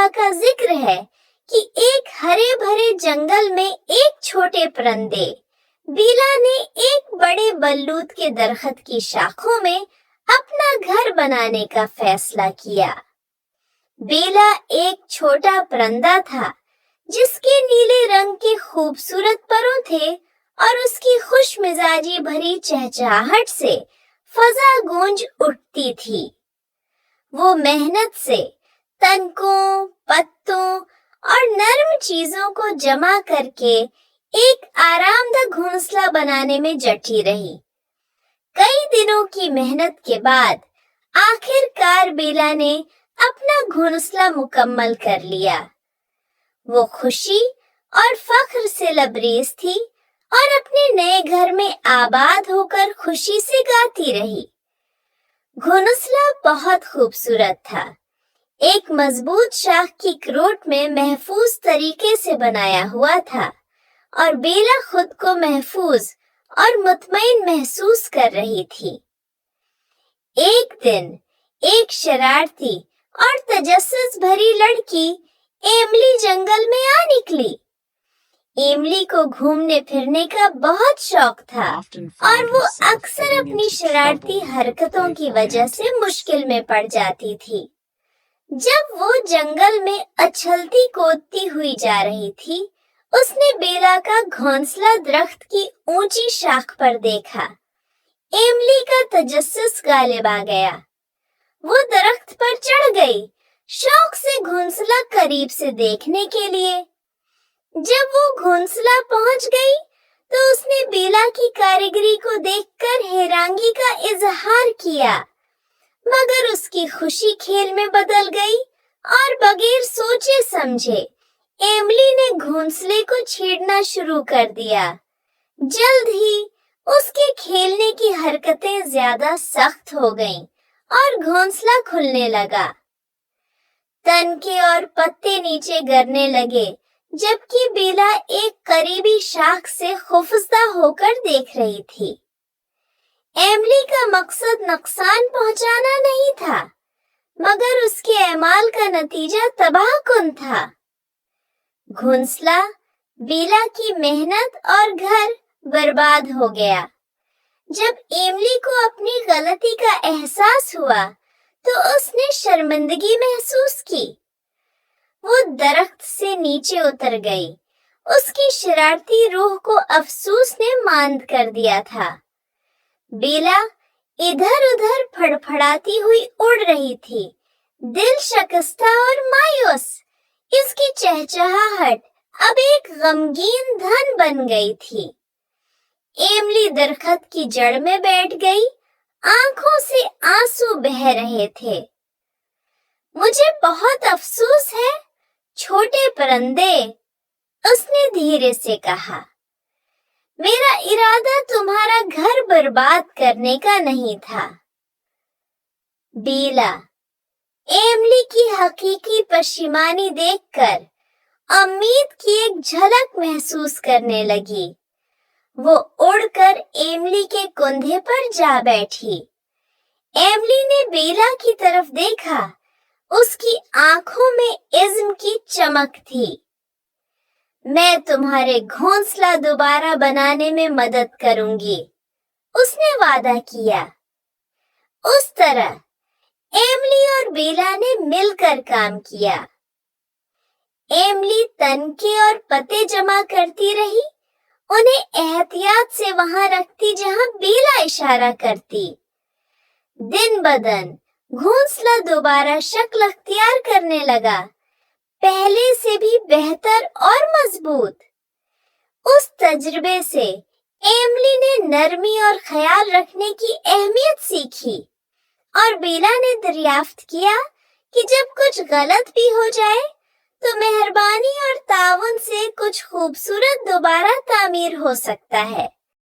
واقعہ کا ذکر ہے کہ ایک ہرے بھرے جنگل میں ایک چھوٹے پرندے بیلا نے ایک بڑے بلوط کے درخت کی شاخوں میں اپنا گھر بنانے کا فیصلہ کیا۔ بیلا ایک چھوٹا پرندہ تھا جس کے نیلے رنگ کے خوبصورت پروں تھے اور اس کی خوش مزاجی بھری چہچہاہٹ سے فضا گونج اٹھتی تھی۔ وہ محنت سے تنکوں، پتوں اور نرم چیزوں کو جمع کر کے ایک آرام دہ گھونسلہ بنانے میں جٹی رہی۔ کئی دنوں کی محنت کے بعد آخر کار بیلا نے اپنا گھونسلہ مکمل کر لیا۔ وہ خوشی اور فخر سے لبریز تھی اور اپنے نئے گھر میں آباد ہو کر خوشی سے گاتی رہی۔ گھونسلہ بہت خوبصورت تھا۔ ایک مضبوط شاخ کی کروٹ میں محفوظ طریقے سے بنایا ہوا تھا اور بیلا خود کو محفوظ اور مطمئن محسوس کر رہی تھی۔ ایک دن ایک شرارتی اور تجسس بھری لڑکی ایملی جنگل میں آ نکلی۔ ایملی کو گھومنے پھرنے کا بہت شوق تھا اور وہ اکثر اپنی شرارتی حرکتوں کی وجہ سے مشکل میں پڑ جاتی تھی۔ جب وہ جنگل میں اچھلتی کودتی ہوئی جا رہی تھی، اس نے بیلا کا گھونسلہ درخت کی اونچی شاخ پر دیکھا۔ ایملی کا تجسس غالب آ گیا۔ وہ درخت پر چڑھ گئی، شوق سے گھونسلہ قریب سے دیکھنے کے لیے۔ جب وہ گھونسلہ پہنچ گئی تو اس نے بیلا کی کاریگری کو دیکھ کر حیرانگی کا اظہار کیا، مگر اس کی خوشی کھیل میں بدل گئی اور بغیر سوچے سمجھے ایملی نے گھونسلے کو چھیڑنا شروع کر دیا۔ جلد ہی اس کے کھیلنے کی حرکتیں زیادہ سخت ہو گئیں اور گھونسلہ کھلنے لگا۔ تنکے اور پتے نیچے گرنے لگے جبکہ بیلا ایک قریبی شاخ سے خوفزدہ ہو کر دیکھ رہی تھی۔ ایملی کا مقصد نقصان پہنچانا نہیں تھا، مگر اس کے اعمال کا نتیجہ تباہ کن تھا۔ گھونسلہ، بیلا کی محنت اور گھر برباد ہو گیا۔ جب ایملی کو اپنی غلطی کا احساس ہوا تو اس نے شرمندگی محسوس کی۔ وہ درخت سے نیچے اتر گئی۔ اس کی شرارتی روح کو افسوس نے ماند کر دیا تھا۔ بیلا ادھر ادھر پھڑپھڑاتی ہوئی اڑ رہی تھی، دل شکستہ اور مایوس۔ اس کی چہچہاہٹ اب ایک غمگین دھن بن گئی تھی۔ ایملی درخت کی جڑ میں بیٹھ گئی، آنکھوں سے آنسو بہہ رہے تھے۔ مجھے بہت افسوس ہے چھوٹے پرندے، اس نے دھیرے سے کہا۔ میرا ارادہ تمہارا گھر برباد کرنے کا نہیں تھا۔ بیلا ایملی کی حقیقی پشیمانی دیکھ کر امید کی ایک جھلک محسوس کرنے لگی۔ وہ اڑ کر ایملی کے کندھے پر جا بیٹھی۔ ایملی نے بیلا کی طرف دیکھا، اس کی آنکھوں میں عزم کی چمک تھی۔ میں تمہارے گھونسلہ دوبارہ بنانے میں مدد کروں گی، اس نے وعدہ کیا۔ اس طرح ایملی اور بیلا نے مل کر کام کیا۔ ایملی تنکے اور پتے جمع کرتی رہی، انہیں احتیاط سے وہاں رکھتی جہاں بیلا اشارہ کرتی۔ دن بدن گھونسلہ دوبارہ شکل اختیار کرنے لگا، پہلے سے بھی بہتر اور مضبوط۔ اس تجربے سے ایملی نے نرمی اور خیال رکھنے کی اہمیت سیکھی، اور بیلا نے دریافت کیا کہ جب کچھ غلط بھی ہو جائے تو مہربانی اور تعاون سے کچھ خوبصورت دوبارہ تعمیر ہو سکتا ہے۔